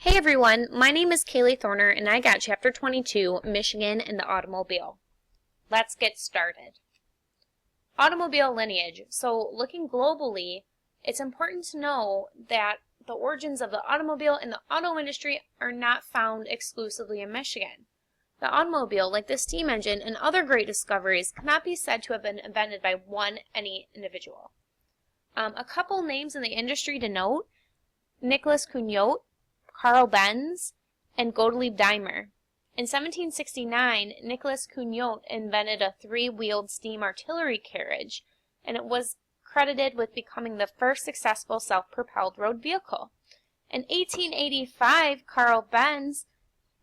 Hey everyone, my name is Kaylee Thorner and I got Chapter 22, Michigan and the Automobile. Let's get started. Automobile lineage. So looking globally, it's important to know that the origins of the automobile and the auto industry are not found exclusively in Michigan. The automobile, like the steam engine and other great discoveries, cannot be said to have been invented by any individual. A couple names in the industry to note: Nicholas Cugnot, Carl Benz, and Gottlieb Daimler. In 1769, Nicholas Cugnot invented a three-wheeled steam artillery carriage, and it was credited with becoming the first successful self-propelled road vehicle. In 1885, Carl Benz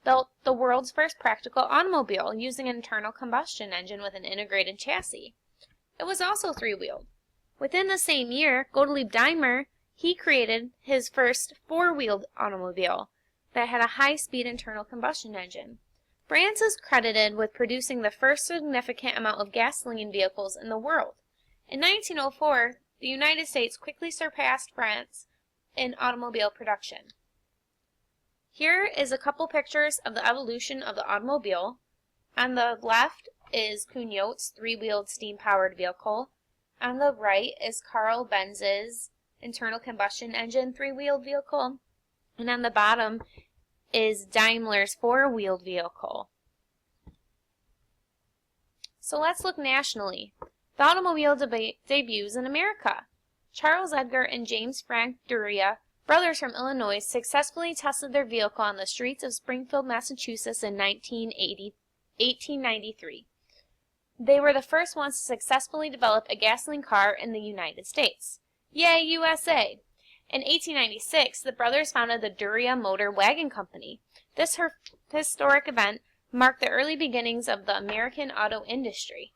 built the world's first practical automobile using an internal combustion engine with an integrated chassis. It was also three-wheeled. Within the same year, Gottlieb Daimler he created his first four-wheeled automobile that had a high-speed internal combustion engine. France is credited with producing the first significant amount of gasoline vehicles in the world. In 1904, the United States quickly surpassed France in automobile production. Here is a couple pictures of the evolution of the automobile. On the left is Cugnot's three-wheeled steam-powered vehicle. On the right is Carl Benz's internal combustion engine three-wheeled vehicle, and on the bottom is Daimler's four-wheeled vehicle. So let's look nationally. The automobile debuts in America. Charles Edgar and James Frank Duryea, brothers from Illinois, successfully tested their vehicle on the streets of Springfield, Massachusetts in 1893. They were the first ones to successfully develop a gasoline car in the United States. Yay, USA! In 1896, the brothers founded the Duryea Motor Wagon Company. This historic event marked the early beginnings of the American auto industry.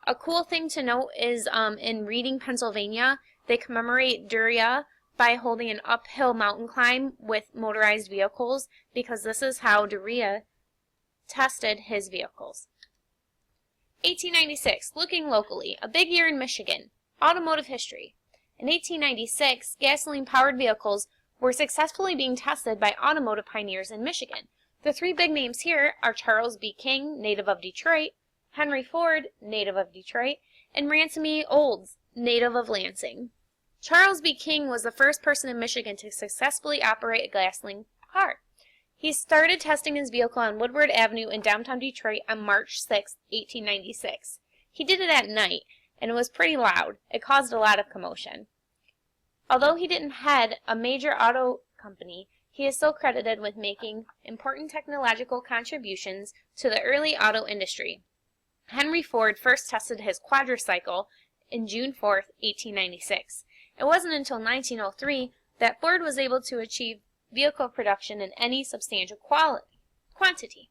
A cool thing to note is in Reading, Pennsylvania, they commemorate Duryea by holding an uphill mountain climb with motorized vehicles because this is how Duryea tested his vehicles. 1896, looking locally, a big year in Michigan. Automotive history. In 1896, gasoline-powered vehicles were successfully being tested by automotive pioneers in Michigan. The three big names here are Charles B. King, native of Detroit, Henry Ford, native of Detroit, and Ransom E. Olds, native of Lansing. Charles B. King was the first person in Michigan to successfully operate a gasoline car. He started testing his vehicle on Woodward Avenue in downtown Detroit on March 6, 1896. He did it at night, and it was pretty loud. It caused a lot of commotion. Although he didn't head a major auto company, he is still credited with making important technological contributions to the early auto industry. Henry Ford first tested his quadricycle in June 4, 1896. It wasn't until 1903 that Ford was able to achieve vehicle production in any substantial quantity.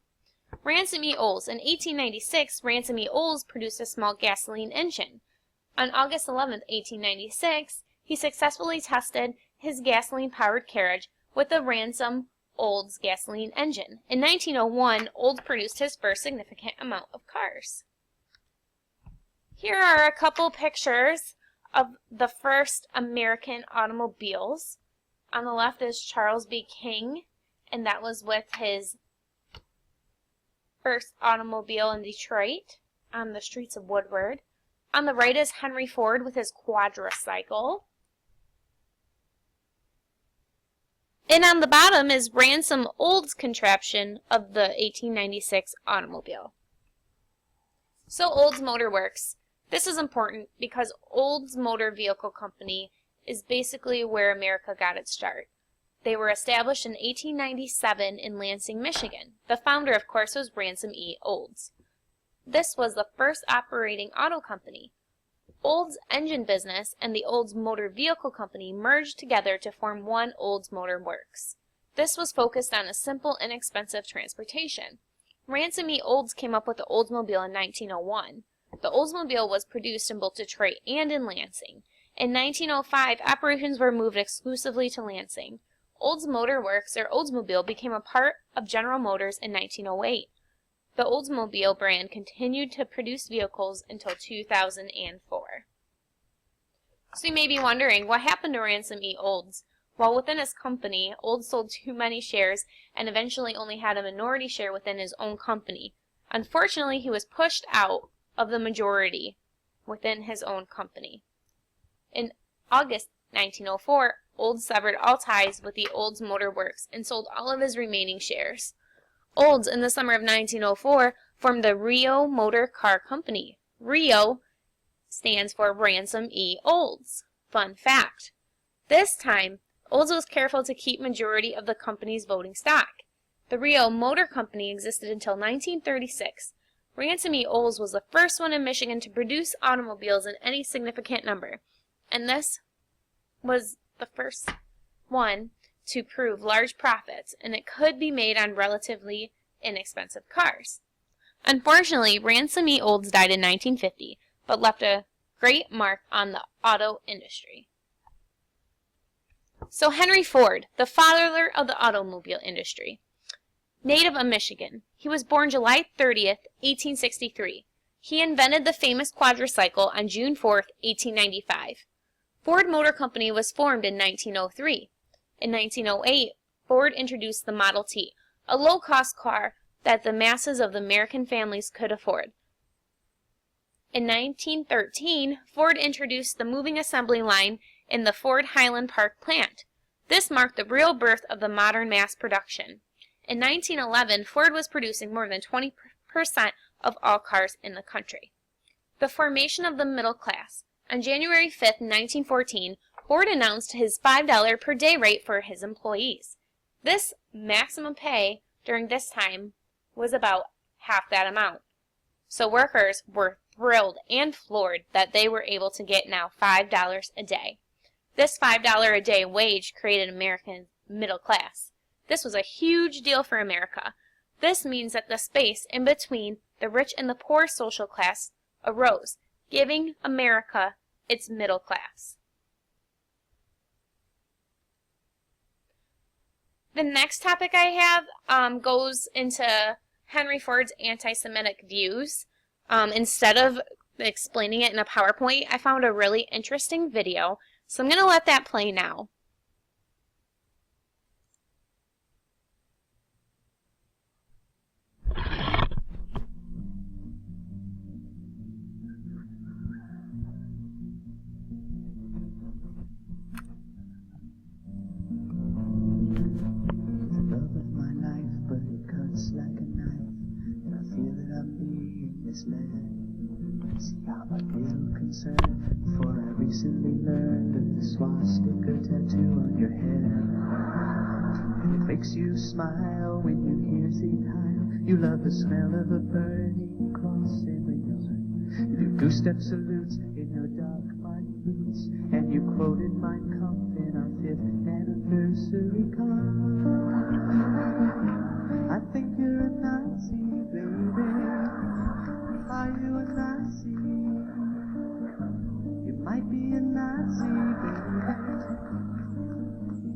Ransom E. Olds. In 1896, Ransom E. Olds produced a small gasoline engine. On August 11, 1896, he successfully tested his gasoline-powered carriage with the Ransom Olds gasoline engine. In 1901, Olds produced his first significant amount of cars. Here are a couple pictures of the first American automobiles. On the left is Charles B. King, and that was with his first automobile in Detroit on the streets of Woodward. On the right is Henry Ford with his quadricycle. And on the bottom is Ransom Olds' contraption of the 1896 automobile. So Olds Motor Works. This is important because Olds Motor Vehicle Company is basically where America got its start. They were established in 1897 in Lansing, Michigan. The founder, of course, was Ransom E. Olds. This was the first operating auto company. Olds Engine Business and the Olds Motor Vehicle Company merged together to form one Olds Motor Works. This was focused on a simple, inexpensive transportation. Ransom E. Olds came up with the Oldsmobile in 1901. The Oldsmobile was produced in both Detroit and in Lansing. In 1905, operations were moved exclusively to Lansing. Olds Motor Works, or Oldsmobile, became a part of General Motors in 1908. The Oldsmobile brand continued to produce vehicles until 2004. So you may be wondering, what happened to Ransom E. Olds? While within his company, Olds sold too many shares and eventually only had a minority share within his own company. Unfortunately, he was pushed out of the majority within his own company. In August 1904, Olds severed all ties with the Olds Motor Works and sold all of his remaining shares. Olds, in the summer of 1904, formed the Rio Motor Car Company. Rio stands for Ransom E. Olds. Fun fact. This time, Olds was careful to keep majority of the company's voting stock. The Rio Motor Company existed until 1936. Ransom E. Olds was the first one in Michigan to produce automobiles in any significant number, and this was the first one to prove large profits, and it could be made on relatively inexpensive cars. Unfortunately, Ransom E. Olds died in 1950, but left a great mark on the auto industry. So Henry Ford, the father of the automobile industry. Native of Michigan, he was born July 30th, 1863. He invented the famous quadricycle on June 4th, 1895. Ford Motor Company was formed in 1903. In 1908, Ford introduced the Model T, a low-cost car that the masses of the American families could afford. In 1913, Ford introduced the moving assembly line in the Ford Highland Park plant. This marked the real birth of the modern mass production. In 1911, Ford was producing more than 20% of all cars in the country. The formation of the middle class. On January 5, 1914, Ford announced his $5 per day rate for his employees. This maximum pay during this time was about half that amount. So workers were thrilled and floored that they were able to get now $5 a day. This $5 a day wage created American middle class. This was a huge deal for America. This means that the space in between the rich and the poor social class arose, giving America its middle class. The next topic I have goes into Henry Ford's anti-Semitic views. Instead of explaining it in a PowerPoint, I found a really interesting video, so I'm going to let that play now. See, I'm a little concerned, for I recently learned of the swastika tattoo on your head. It makes you smile when you hear Sieg Heil. You love the smell of a burning cross in the yard. You do goose-step salutes in your dark mud boots, and you quoted Mein Kampf in our 5th anniversary card. I think you're a Nazi, baby. Are you a Nazi? You might be a Nazi, baby.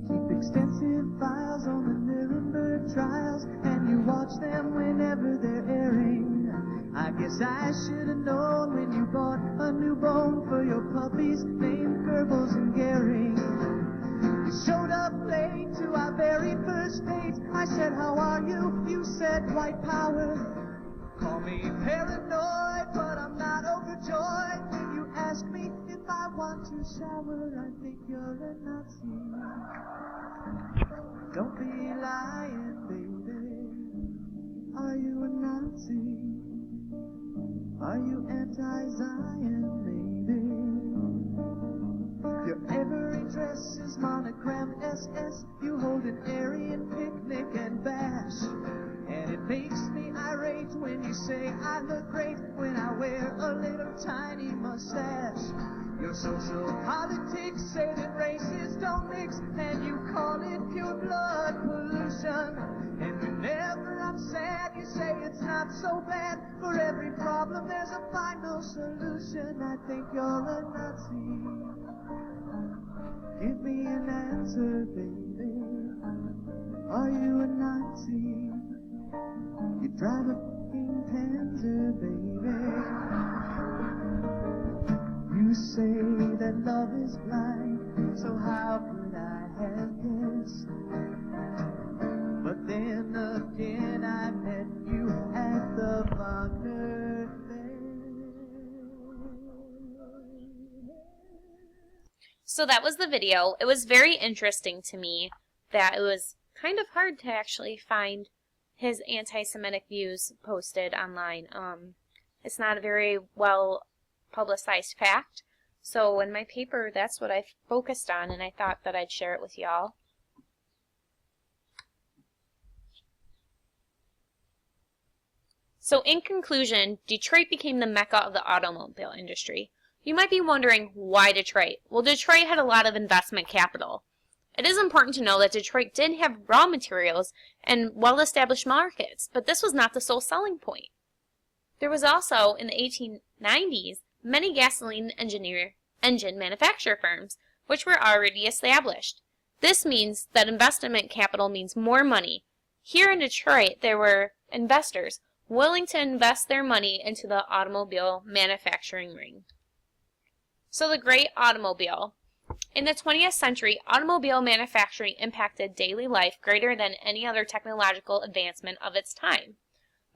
Keep extensive files on the Nuremberg trials, and you watch them whenever they're airing. I guess I should have known when you bought a new bone for your puppies named Goebbels and Goering. You showed up late to our very first date. I said, how are you? You said, white power. Call me paranoid, but I'm not overjoyed when you ask me if I want to shower. I think you're a Nazi. Don't be lying, baby. Are you a Nazi? Are you anti-Zion, maybe? Your every dress is monogrammed SS. You hold an Aryan picnic and bash. And it makes me irate when you say I look great when I wear a little tiny mustache. Your social politics say that races don't mix, and you call it pure blood pollution. And whenever I'm sad, you say it's not so bad. For every problem, there's a final solution. I think you're a Nazi. Give me an answer, baby. Are you a Nazi? You drive a f***ing Panzer, baby. You say that love is blind, so how could I have guessed. But then again, I met you at the Wagner Fair. So that was the video. It was very interesting to me that it was kind of hard to actually find his anti-Semitic views posted online. It's not a very well publicized fact. So in my paper, that's what I focused on, and I thought that I'd share it with y'all. So in conclusion, Detroit became the mecca of the automobile industry. You might be wondering, why Detroit? Well, Detroit had a lot of investment capital. It is important to know that Detroit did have raw materials and well-established markets, but this was not the sole selling point. There was also, in the 1890s, many gasoline engine manufacturer firms, which were already established. This means that investment capital means more money. Here in Detroit, there were investors willing to invest their money into the automobile manufacturing ring. So the great automobile. In the 20th century, automobile manufacturing impacted daily life greater than any other technological advancement of its time.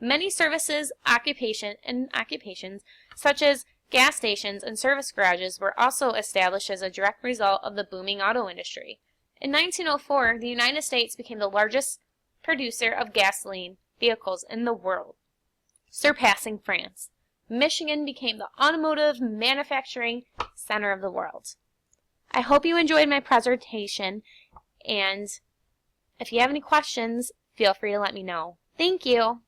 Many services, occupations, such as gas stations and service garages, were also established as a direct result of the booming auto industry. In 1904, the United States became the largest producer of gasoline vehicles in the world, surpassing France. Michigan became the automotive manufacturing center of the world. I hope you enjoyed my presentation, and if you have any questions, feel free to let me know. Thank you.